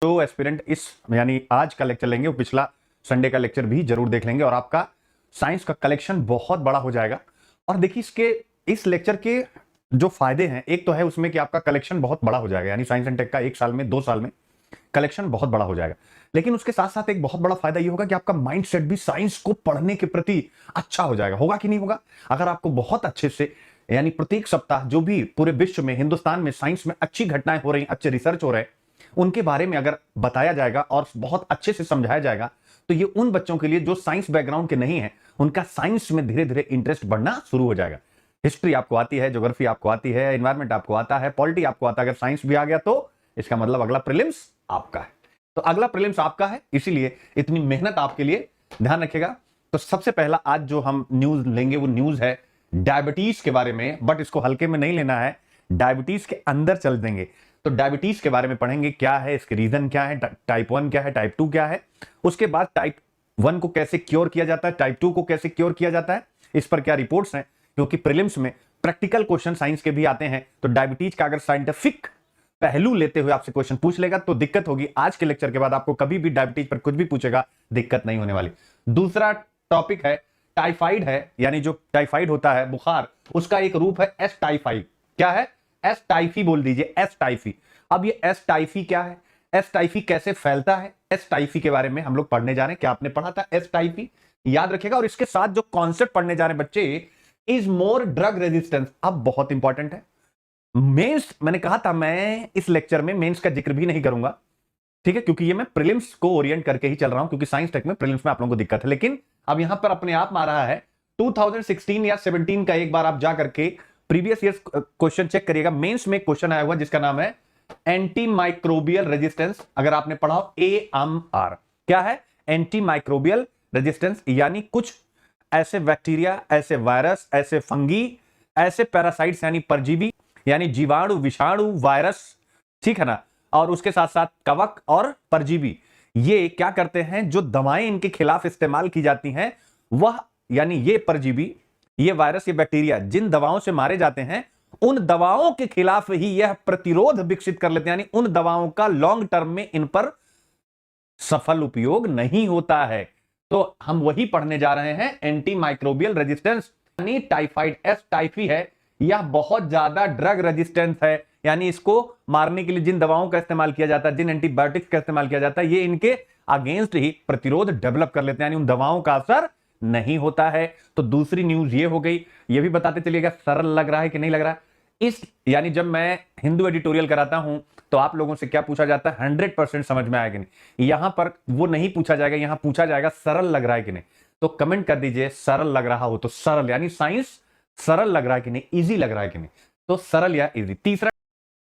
जो एस्पिरेंट इस यानी आज का लेक्चर लेंगे वो पिछला संडे का लेक्चर भी जरूर देख लेंगे और आपका साइंस का कलेक्शन बहुत बड़ा हो जाएगा। और देखिए इसके इस लेक्चर के जो फायदे हैं, एक तो है उसमें कि आपका कलेक्शन बहुत बड़ा हो जाएगा, यानी साइंस एंड टेक का 1 साल में 2 साल में कलेक्शन बहुत बड़ा हो जाएगा। लेकिन उसके साथ साथ एक बहुत बड़ा फायदा ये होगा कि आपका माइंडसेट भी साइंस को पढ़ने के प्रति अच्छा हो जाएगा। होगा कि नहीं होगा? अगर आपको बहुत अच्छे से यानी प्रत्येक सप्ताह जो भी पूरे विश्व में, हिंदुस्तान में साइंस में अच्छी घटनाएं हो रही, अच्छे रिसर्च हो रहे हैं, उनके बारे में अगर बताया जाएगा और बहुत अच्छे से समझाया जाएगा, तो ये उन बच्चों के लिए जो साइंस बैकग्राउंड के नहीं है, उनका साइंस में धीरे धीरे इंटरेस्ट बढ़ना शुरू हो जाएगा। हिस्ट्री आपको आती है, ज्योग्राफी आपको आती है, एनवायरमेंट आपको आता है, पॉलिटी आपको आता है, अगर साइंस भी आ गया तो इसका मतलब अगला प्रीलिम्स आपका है। तो अगला प्रीलिम्स आपका है, इसीलिए इतनी मेहनत आपके लिए, ध्यान रखिएगा। तो सबसे पहला आज जो हम न्यूज लेंगे वो न्यूज है डायबिटीज के बारे में, बट इसको हल्के में नहीं लेना है, डायबिटीज के अंदर चल देंगे। तो डायबिटीज के बारे में पढ़ेंगे, क्या है इसके रीजन, क्या है टाइप 1 क्या है, टाइप 2 क्या है, उसके बाद टाइप 1 को कैसे क्योर किया जाता है, टाइप 2 को कैसे क्योर किया जाता है, इस पर क्या रिपोर्ट्स हैं, क्योंकि प्रीलिम्स में प्रैक्टिकल क्वेश्चन साइंस के भी आते हैं। तो डायबिटीज का अगर साइंटिफिक पहलू लेते हुए आपसे क्वेश्चन पूछ लेगा तो दिक्कत होगी। आज के लेक्चर के बाद आपको कभी भी डायबिटीज पर कुछ भी पूछेगा, दिक्कत नहीं होने वाली। दूसरा टॉपिक है टाइफाइड है, यानी जो टाइफाइड होता है बुखार, उसका एक रूप है एस टाइफाइड। क्या है? एस टाइफी बोल दीजिए, एस टाइफी। अब ये एस टाइफी क्या है, एस टाइफी कैसे फैलता है, एस टाइफी के बारे में हम लोग पढ़ने जा रहे हैं। क्या आपने पढ़ा था एस टाइफी? याद रखिएगा। और इसके साथ जो कॉन्सेप्ट पढ़ने जा रहे हैं बच्चे, इज मोर ड्रग रेजिस्टेंस, अब बहुत इंपॉर्टेंट है। मेंस, मैंने कहा था मैं इस लेक्चर में मेंस का जिक्र भी नहीं करूंगा, ठीक है, क्योंकि ये मैं प्रीलिम्स को ओरिएंट करके ही चल रहा हूं, क्योंकि साइंस टेक में प्रीलिम्स में आप लोगों को दिक्कत है। लेकिन अब यहां पर अपने आप में आ रहा है 2016 या 17 का, एक बार आप जा करके प्रीवियस ईयर क्वेश्चन चेक करिएगा। मेंस में क्वेश्चन आया हुआ जिसका नाम है एंटी माइक्रोबियल रेजिस्टेंस। अगर आपने पढ़ा हो AMR, क्या है? एंटी माइक्रोबियल रेजिस्टेंस, यानी कुछ ऐसे बैक्टीरिया, ऐसे वायरस, ऐसे फंगी, ऐसे पैरासाइट्स यानी परजीवी, यानी जीवाणु, विषाणु, वायरस, ठीक है ना, और उसके साथ साथ कवक और परजीवी, ये क्या करते हैं, जो दवाएं इनके खिलाफ इस्तेमाल की जाती हैं, वह यानी ये परजीवी, ये वायरस, ये बैक्टीरिया जिन दवाओं से मारे जाते हैं, उन दवाओं के खिलाफ ही यह प्रतिरोध विकसित कर लेते हैं, यानी उन दवाओं का लॉन्ग टर्म में इन पर सफल उपयोग नहीं होता है। तो हम वही पढ़ने जा रहे हैं, एंटी माइक्रोबियल रेजिस्टेंस, यानी टाइफाइड एस टाइफी है, यह बहुत ज्यादा ड्रग रेजिस्टेंस है, यानी इसको मारने के लिए जिन दवाओं का इस्तेमाल किया जाता है, जिन एंटीबायोटिक्स का इस्तेमाल किया जाता है, ये इनके अगेंस्ट ही प्रतिरोध डेवलप कर लेते हैं, यानी उन दवाओं का असर नहीं होता है। तो दूसरी न्यूज ये हो गई। ये भी बताते चलिएगा सरल लग रहा है कि नहीं लग रहा है। इस यानी जब मैं हिंदू एडिटोरियल कराता हूं तो आप लोगों से क्या पूछा जाता है, 100% समझ में आएगा नहीं, यहां पर वो नहीं पूछा जाएगा, यहां पूछा जाएगा सरल लग रहा है कि नहीं। तो कमेंट कर दीजिए सरल लग रहा हो तो सरल, यानी साइंस सरल लग रहा है कि नहीं, इजी लग रहा है कि नहीं, तो सरल या इजी। तीसरा